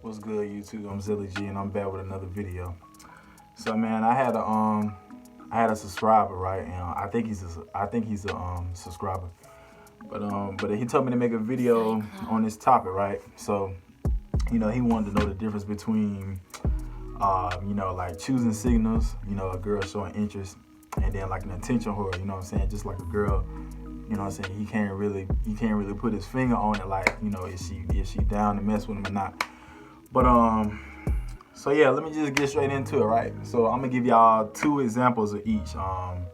What's good, YouTube? I'm Zilly G, and I'm back with another video. So, man, I had a subscriber, right? And I think he's a subscriber, but he told me to make a video on this topic, right? So, he wanted to know the difference between, like choosing signals, a girl showing interest, and then like an attention whore. You know what I'm saying? Just like a girl. You know what I'm saying? He can't really put his finger on it, like, is she down to mess with him or not? But so yeah, let me just get straight into it, right? So I'm gonna give y'all two examples of each. I'm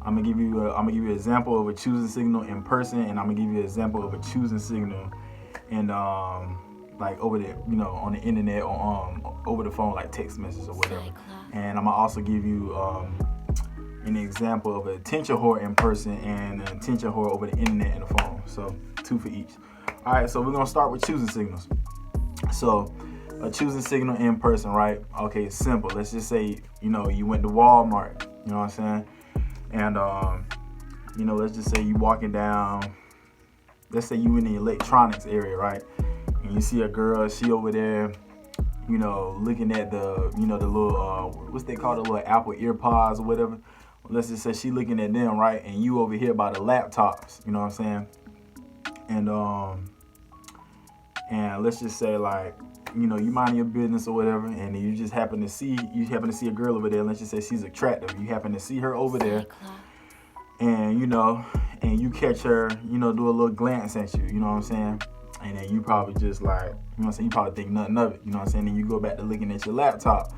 gonna give you an example of a choosing signal in person, and I'm gonna give you an example of a choosing signal and like over the on the internet or over the phone, like text messages or whatever. And I'm gonna also give you an example of an attention whore in person and an attention whore over the internet and the phone. So two for each. All right, so we're gonna start with choosing signals. So a choosing signal in person, right? Okay, it's simple. Let's just say, you went to Walmart, you know what I'm saying? And, let's just say you walking down, let's say you in the electronics area, right? And you see a girl, she over there, looking at the, the little, what's they call the little Apple EarPods or whatever. Let's just say she looking at them, right? And you over here by the laptops, you know what I'm saying? And let's just say, like, you mind your business or whatever, and you just happen to see a girl over there. Let's just say she's attractive. You happen to see her over there, and and you catch her, do a little glance at you. You know what I'm saying? And then you probably just like, you probably think nothing of it. You know what I'm saying? Then you go back to looking at your laptop,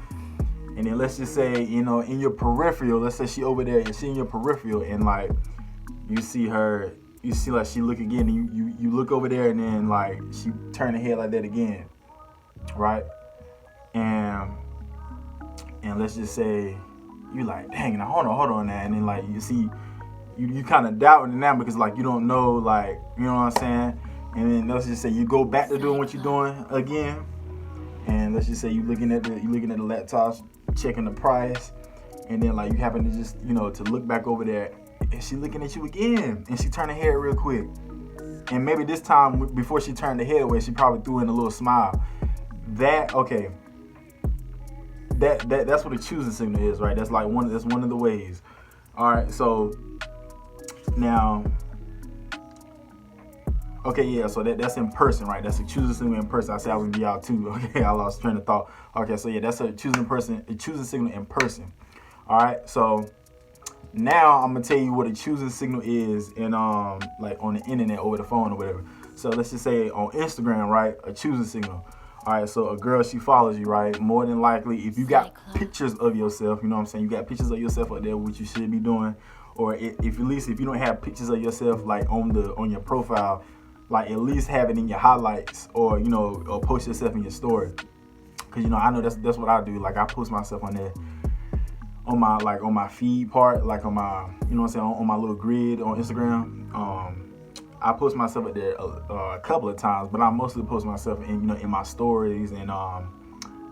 and then let's just say, in your peripheral, let's say she over there and she in your peripheral, and like you see her. You see, like, she look again, and you look over there, and then like she turn her head like that again, right? And let's just say you like, dang, now hold on now, and then like you see you kind of doubting it now because like you don't know, like, you know what I'm saying? And then let's just say you go back to doing what you're doing again, and let's just say you looking at the laptops, checking the price, and then like you happen to just to look back over there. And she looking at you again, and she turned her head real quick. And maybe this time, before she turned her head away, she probably threw in a little smile. That's what a choosing signal is, right? That's one of the ways. All right, so now, okay, yeah, so that's in person, right? That's a choosing signal in person. I said I was gonna give y'all two. Okay, I lost train of thought. Okay, so yeah, that's a choosing signal in person. All right, so. Now I'm gonna tell you what a choosing signal is in like on the internet, over the phone or whatever. So let's just say on Instagram, right? A choosing signal. All right, so a girl, she follows you, right? More than likely, if you got pictures of yourself, you know what I'm saying? You got pictures of yourself up there, which you should be doing. Or if at least if you don't have pictures of yourself like on your profile, like at least have it in your highlights, or or post yourself in your story. Cause I know that's what I do. Like I post myself on there. On my feed part, like on my, on my little grid on Instagram. I post myself up there a couple of times, but I mostly post myself in, in my stories and,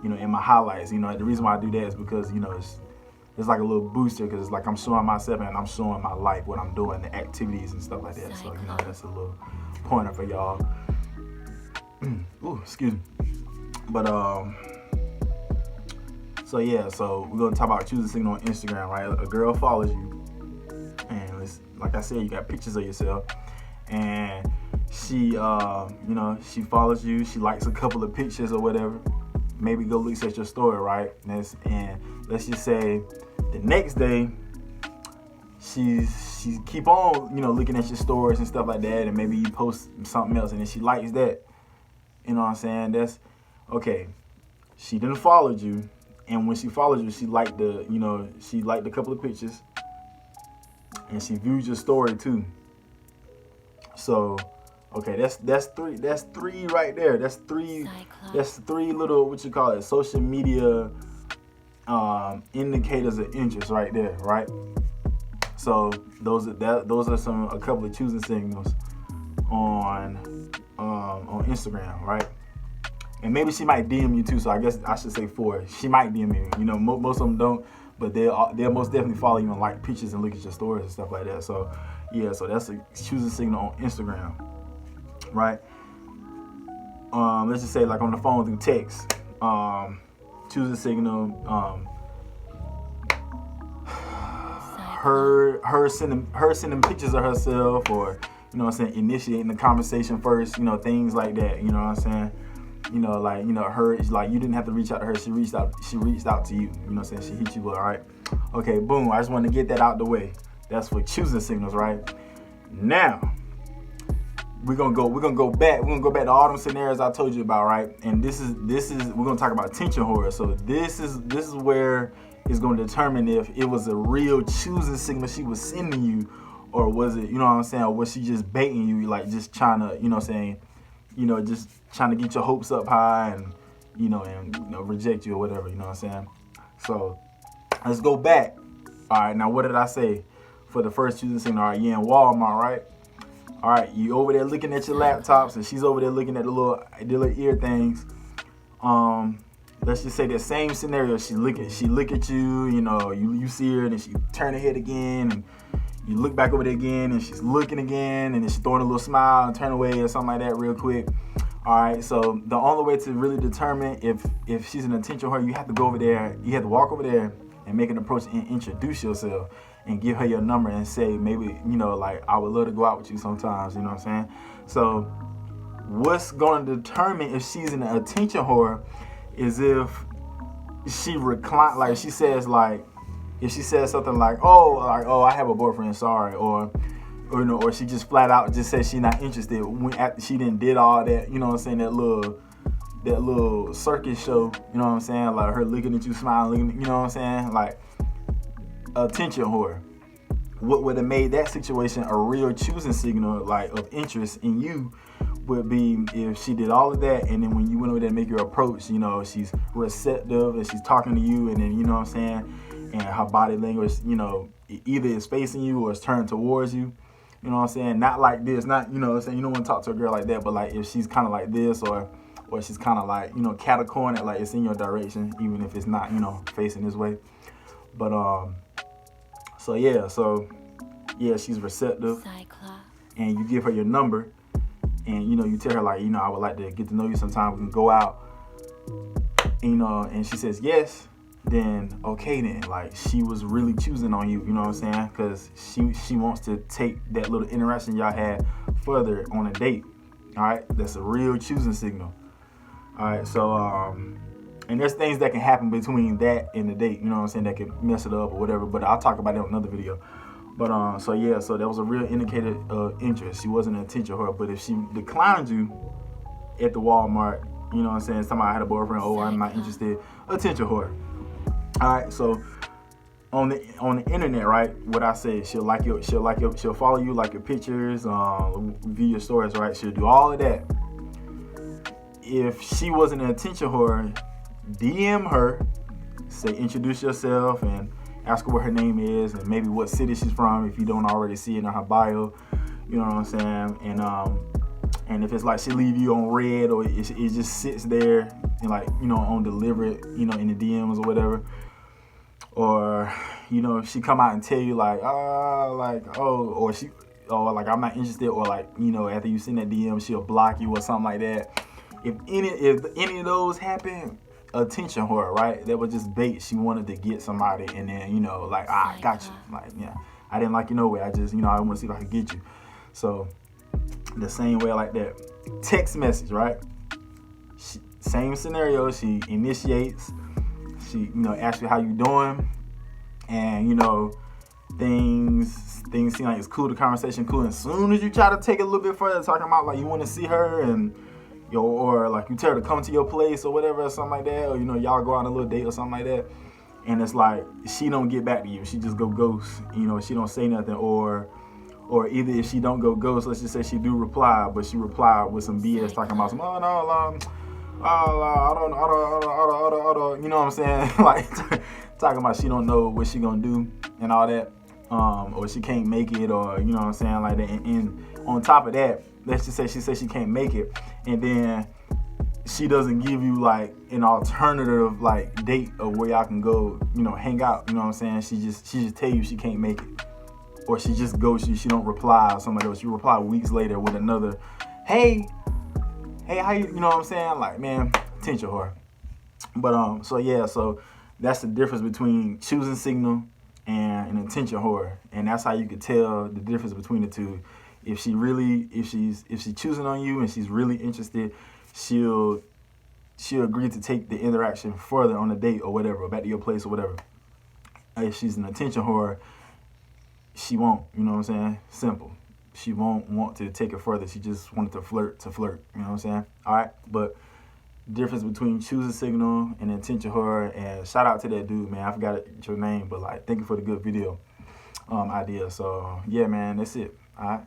in my highlights. The reason why I do that is because, it's like a little booster, because it's like I'm showing myself and I'm showing my life, what I'm doing, the activities and stuff like that. So, that's a little pointer for y'all. Ooh, excuse me. But, so yeah, so we're gonna talk about choosing signal on Instagram, right? A girl follows you, and it's, like I said, you got pictures of yourself, and she, she follows you. She likes a couple of pictures or whatever. Maybe go look at your story, right? And let's just say the next day, she keep on, looking at your stories and stuff like that, and maybe you post something else, and then she likes that. You know what I'm saying? That's okay. She didn't follow you. And when she followed you, she liked a couple of pictures, and she viewed your story too. So, okay, that's three right there. That's three little, what you call it, social media indicators of interest right there, right? So those are a couple of choosing signals on Instagram, right? And maybe she might DM you too, so I guess I should say 4. She might DM you. Most of them don't, but they'll most definitely follow you and like pictures and look at your stories and stuff like that. So yeah, so that's a choosing signal on Instagram, right? let's just say like on the phone through text, choosing signal, her sending pictures of herself, or you know what I'm saying, initiating the conversation first, you know, things like that, you know what I'm saying. You know, like, you know, her, like, you didn't have to reach out to her, she reached out to you, you know what I'm saying, she hit you up, all right. Okay, boom, I just wanted to get that out the way. That's for choosing signals, right? Now we're gonna go back to all them scenarios I told you about, right? And this is we're gonna talk about attention whore. So this is where it's gonna determine if it was a real choosing signal she was sending you, or was it, you know what I'm saying, or was she just baiting you, like just trying to, you know what I'm saying, you know, just trying to get your hopes up high and, you know, reject you or whatever, you know what I'm saying? So let's go back. All right, now what did I say for the first choosing signal? All right, you in Walmart, right? All right, you over there looking at your laptops, and she's over there looking at the little ear things. Let's just say that same scenario. She look at you, you know, you see her, and then she turn her head again, and you look back over there again, and she's looking again, and then she's throwing a little smile and turn away or something like that real quick. All right, so the only way to really determine if she's an attention whore, you have to go over there, you have to walk over there and make an approach and introduce yourself and give her your number and say, maybe, you know, like, I would love to go out with you sometimes, you know what I'm saying? So what's going to determine if she's an attention whore is if she recline, like she says, like, if she says something like, oh, I have a boyfriend, sorry, or you know, or she just flat out just says she's not interested when after she did all that, you know what I'm saying, that little circus show, you know what I'm saying, like her looking at you, smiling, you know what I'm saying, like attention whore. What would have made that situation a real choosing signal, like of interest in you, would be if she did all of that, and then when you went over there and make your approach, you know, she's receptive and she's talking to you, and then, you know what I'm saying, and her body language, you know, either is facing you or is turned towards you. You know what I'm saying? Not like this, not, you know what I'm saying, you don't want to talk to a girl like that, but like if she's kind of like this, or she's kind of like, you know, catacorn it, like it's in your direction, even if it's not, you know, facing this way. But so yeah, she's receptive, and you give her your number, and you know, you tell her like, you know, I would like to get to know you sometime, we can go out, and, you know, and she says yes, then okay, then like she was really choosing on you, you know what I'm saying, because she wants to take that little interaction y'all had further on a date. All right, that's a real choosing signal. All right, so and there's things that can happen between that and the date, you know what I'm saying, that could mess it up or whatever, but I'll talk about that in another video. But so yeah, so that was a real indicator of interest. She wasn't an attention whore, but if she declined you at the Walmart, you know what I'm saying, somebody had a boyfriend, oh, I'm not interested, attention whore. All right, so on the internet, right, what I say, she'll follow you, like your pictures, view your stories, right, she'll do all of that. If she wasn't an attention whore, DM her, say introduce yourself, and ask her what her name is, and maybe what city she's from if you don't already see it in her bio, you know what I'm saying, and if it's like she leave you on red, or it just sits there and, like, you know, on deliberate, you know, in the DMs or whatever, or, you know, if she come out and tell you like, or like I'm not interested, or like, you know, after you send that DM she'll block you or something like that. If any of those happen, attention whore, right? That was just bait. She wanted to get somebody, and then, you know, like, I got you. Like, yeah, I didn't like you no way. I just, you know, I want to see if I could get you. So the same way like that. Text message, right? Same scenario. She initiates. She, you know, asks you how you doing, and, you know, things seem like it's cool. The conversation cool. And as soon as you try to take it a little bit further, talking about like you want to see her, and or like you tell her to come to your place or whatever, or something like that, or, you know, y'all go on a little date or something like that, and it's like she don't get back to you, she just go ghost, you know, she don't say nothing, or either if she don't go ghost, let's just say she do reply, but she replied with some BS talking about some, I don't, you know what I'm saying, like talking about she don't know what she gonna do and all that, or she can't make it, or, you know what I'm saying, like that, and on top of that, let's just say she says she can't make it, and then she doesn't give you like an alternative like date of where y'all can go, you know, hang out, you know what I'm saying, she just tell you she can't make it, or she just ghosts you, she don't reply or something like that. She reply weeks later with another, hey, hey, how you know what I'm saying? Like, man, attention whore. But so yeah, so that's the difference between choosing signal and an attention whore, and that's how you could tell the difference between the two. If she's choosing on you and she's really interested, she'll agree to take the interaction further on a date or whatever, back to your place or whatever. If she's an attention whore, she won't. You know what I'm saying? Simple. She won't want to take it further. She just wanted to flirt. You know what I'm saying? All right, but difference between choosing signal and attention whore. And shout out to that dude, man. I forgot your name, but like, thank you for the good video idea. So yeah, man, that's it. All right.